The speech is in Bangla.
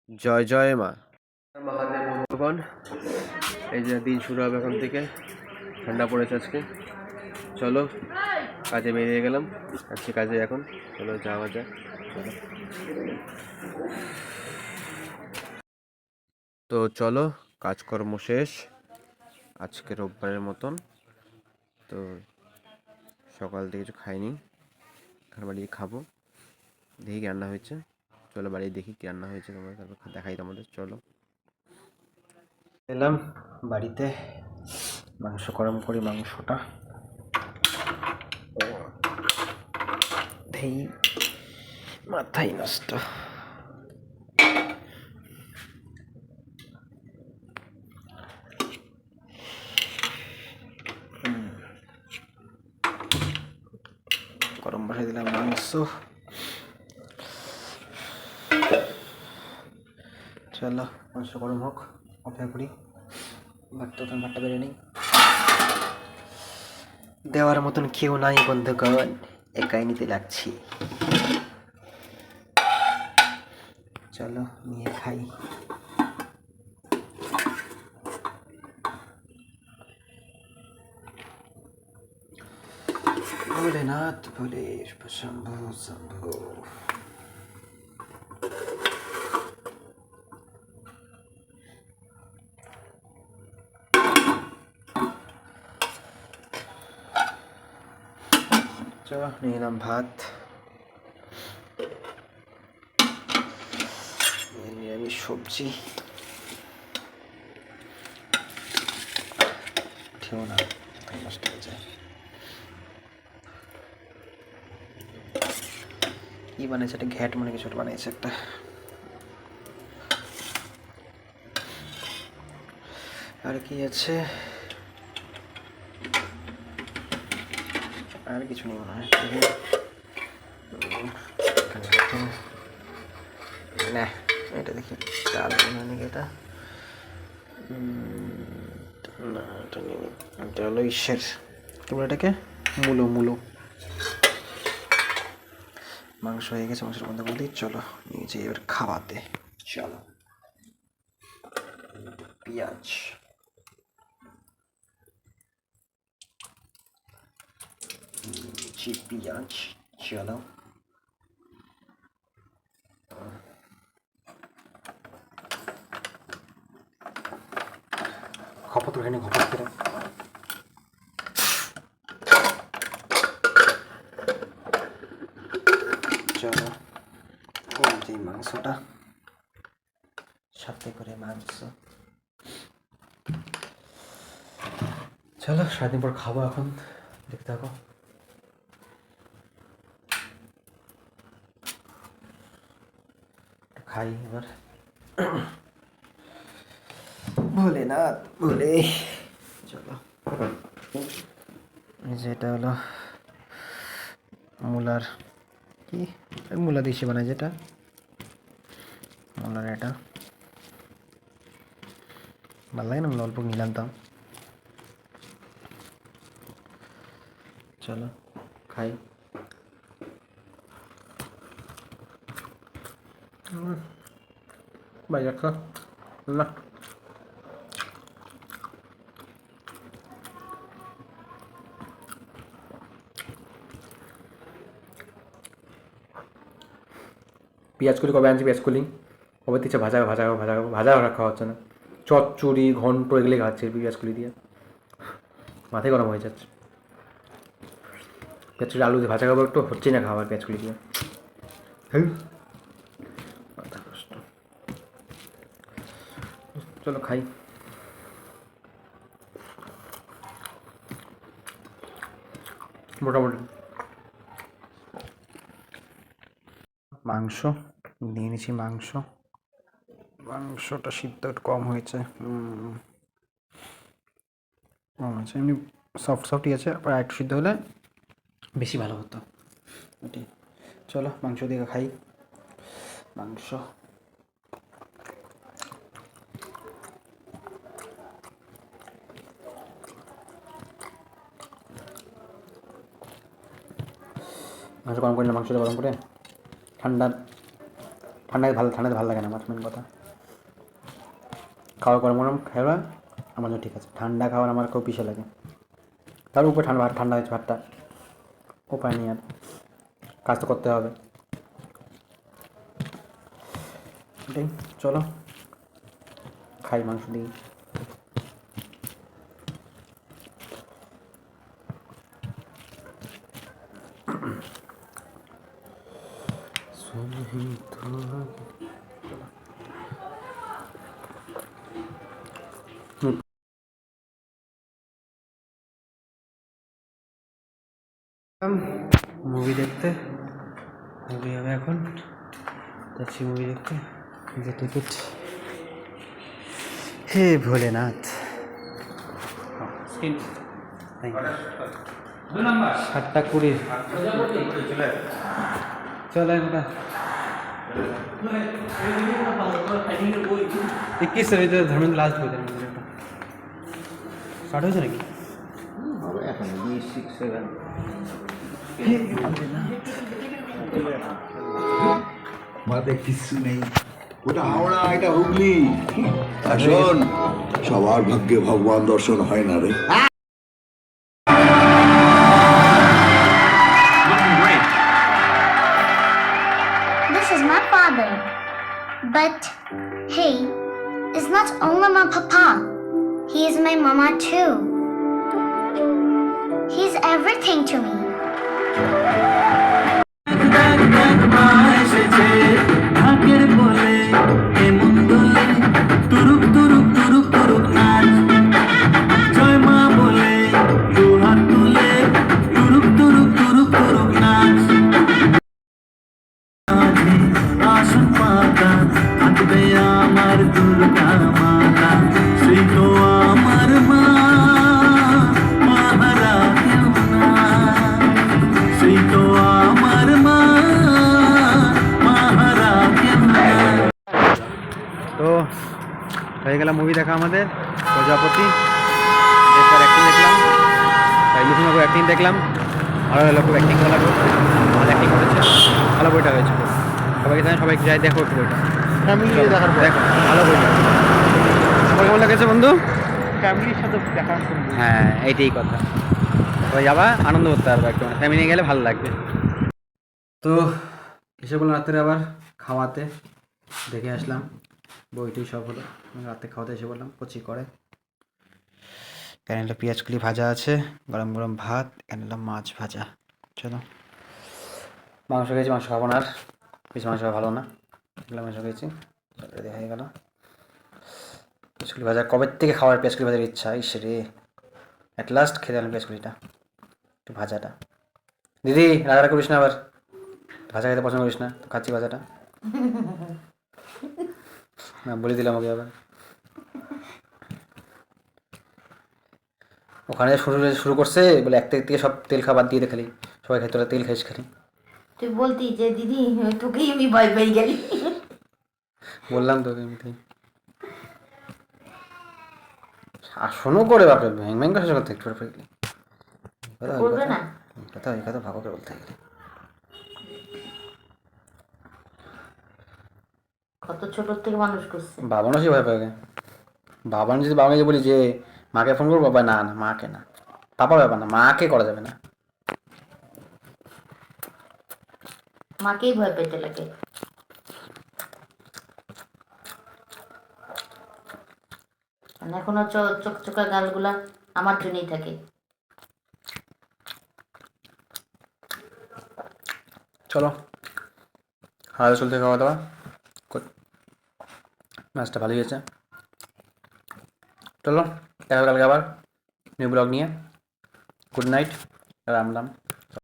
জয় জয় মা মহাদেব বন্ধুগণ, এই যে দিন শুরু হবে এখন থেকে। ঠান্ডা পড়েছে আজকে। চলো কাজে বেরিয়ে গেলাম, আজকে কাজে এখন। চলো যাওয়া যায়। তো চলো, কাজকর্ম শেষ আজকে রোববারের মতন। তো সকাল থেকে কিছু খাইনি, এখন বাড়ি খাবো। দেখি কি রান্না হয়েছে। চলো বাড়ি দেখি কি রান্না হয়েছে, তোমরা তারপর দেখাই তোমাদের। চলো এলাম বাড়িতে, মাংস গরম করি। মাংসটা এই মাথায় নষ্ট। গরম বসাই দিলাম মাংস। চলো মাংস গরম হোক, অপেক্ষা করি। ভাতটা বেড়ে নেই। দেওয়ার মতন কেউ নাই বন্ধুগণ, একাই নিতে লাগছি। চলো নিয়ে খাই। ভোলেনাথ ভোলে শম্ভু শম্ভু। চলো নিয়ে এলাম ভাত, নিরামিষ সবজি। ঠিও না, নষ্ট হয়ে যায়। কি বানিয়েছে একটা ঘ্যাট মনে কিছু বানিয়েছে একটা। আর কি আছে? আর কিছু নেই মনে হয়। না এটা দেখি ডাল নাকি এটা। না এটা নেই, এটা হলো ইসের, তোমরা এটাকে মূলো মূলো। মাংস হয়ে গেছে, মাংসের মধ্যে বলতে চলো নিয়ে যাই এবার খাওয়াতে। চলো পেঁয়াজ, পেঁয়াজ। চলো খপত করে নি, খপত করে। চলো যে মাংসটা, সাথে করে মাংস। চলো সারাদিন পর খাবো এখন, দেখতে থাকো। খাই এবার। ভোলেনাথ ভোলে। চলো যেটা হলো মূলার, কি মূলা দিশে বানায় যেটা, মূলার এটা ভালো লাগে না, অল্প নিলাম দাম। চলো খাই। বাইরে খা না, পেঁয়াজ কলি কবে আনছি? পেঁয়াজ কলি কবে দিচ্ছে? ভাজা ভাজা ভাজা ভাজা রাখা হচ্ছে না, চচ্চড়ি ঘন্ট এগুলি খাচ্ছে পেঁয়াজ কলি দিয়ে। মাথায় গরম হয়ে যাচ্ছে। পেঁয়াজ কলি আলু দিয়ে ভাজা খাবার একটু হচ্ছেই না খাবার পেঁয়াজ কলি দিয়ে। মাথা কষ্ট। চলো খাই। মোটামুটি মাংস নিয়ে নিয়েছি। মাংসটা সিদ্ধ একটু কম হয়েছে। আচ্ছা এমনি সফট সফটই আছে, আর একটু সিদ্ধ হলে বেশি ভালো হতো ওটি। চলো মাংস দিয়ে খাই। মাংস মাংস গরম করে না, মাংসটা গরম করে ঠান্ডা ঠান্ডায় ভালো লাগে না আমার, মেন কথা। খাওয়া গরম গরম খাওয়া আমার জন্য ঠিক আছে, ঠান্ডা খাবার আমার খুব পিছিয়ে লাগে। তার উপরে ঠান্ডা হয়েছে ভাতটা, উপায় নেই আর, কাজ তো করতে হবে। এটাই, চলো খাই মাংস দিয়ে। মুভি দেখতে, মুভি হবে এখন, যাচ্ছি মুভি দেখতে। যে টিকিট, হে ভোলেনাথ, 7:20 চলে ওটা 21 ধর্মেন্দ্র লাস্ট বই দেন স্টার্ট হয়েছে নাকি? মাথায় কিচ্ছু নেই, ওটা হাওড়া, এটা হুগলি। আসুন, সবার ভাগ্যে ভগবান দর্শন হয় না রে। This is my father. But he is not only my papa, he is my mama too. He's everything to me. আমার দুর্গা মাতা, সেই তো আমার মা, মাহারা কেউ না, সেই তো আমার মা, মাহারা কেউ না। তো হয়ে গেল মুভি দেখা আমাদের, প্রজাপতি দেবদার অ্যাক্টিং দেখলাম, মিঠুনবাবু অ্যাক্টিং দেখলাম, ভালো হলো, খুব অ্যাক্টিং ভালো, ভালো অ্যাক্টিং করেছে, ভালো বইটা হয়েছে। সবাইকে জানাই, সবাইকে যাই দেখো একটু বইটা, ফ্যামিলি দেখার, দেখো ভালো বইটা। সবাই কেমন লেগেছে বন্ধু? ফ্যামিলির সাথে দেখা, হ্যাঁ এইটাই কথা, সবাই যাবা আনন্দ করতে পারবে, একটু ফ্যামিলি গেলে ভালো লাগবে। তো এসে বললাম রাত্রে আবার খাওয়াতে, দেখে আসলাম, বইটি সব হলো, রাতে খাওয়াতে এসে বললাম কচি করে। এখানে পেঁয়াজ কলি ভাজা আছে, গরম গরম ভাত, এখানে মাছ ভাজা। চলো, মাংস খেয়েছি, মাংস খাবো না আর, পিস মাংস ভালো না, এগুলো মাংস খেয়েছি, রেডি হয়ে গেল। পেঁয়াজ কলি ভাজা কবে থেকে খাওয়ার পেঁয়াজ কলি ভাজার ইচ্ছা, ইস রে, অ্যাট লাস্ট খেতে গেলাম পেঁয়াজ কলিটা, একটু ভাজাটা। দিদি রাগারা করিস না আবার, ভাজা খেতে পছন্দ করিস না, তো খাচ্ছি ভাজাটা, না বলে দিলাম ওকে আবার। ওখানে শুরু করছে বলে এক থেকে সব তেল খাবার দিয়ে দেখালি, সবাই খাই, তোরা তেল খাইস খালি। তুই বলতি যে দিদি তোকেই আমি ভয় পেয়ে গেলি। বললাম তোকে এমনিতেই, শাসনও করে বাপরে, ভ্যাং ভ্যাং করে শাসন করতে একটু গেলি, করবে না, কথা এই কথা ভালো করে বলতে গেলে। কত ছোট থেকে মানুষ করছে। বাবানও সে ভয় পাবে, বাবান যদি বাবাকে বলি যে মাকে ফোন করবো, বাবা না না মাকে না, পাপা ব্যাপার না, মাকে করা যাবে না। মাকেই ভয় পেতে লাগে। এখনো চোখচোখা গালগুলা আমার জন্যই থাকে। চলো হাল চলতে খাওয়া দাওয়া, মাছটা ভালোই হয়েছে। চলো দেখা হবে কালকে আবার নিউ ব্লগ নিয়ে। Good night, Ram Ram.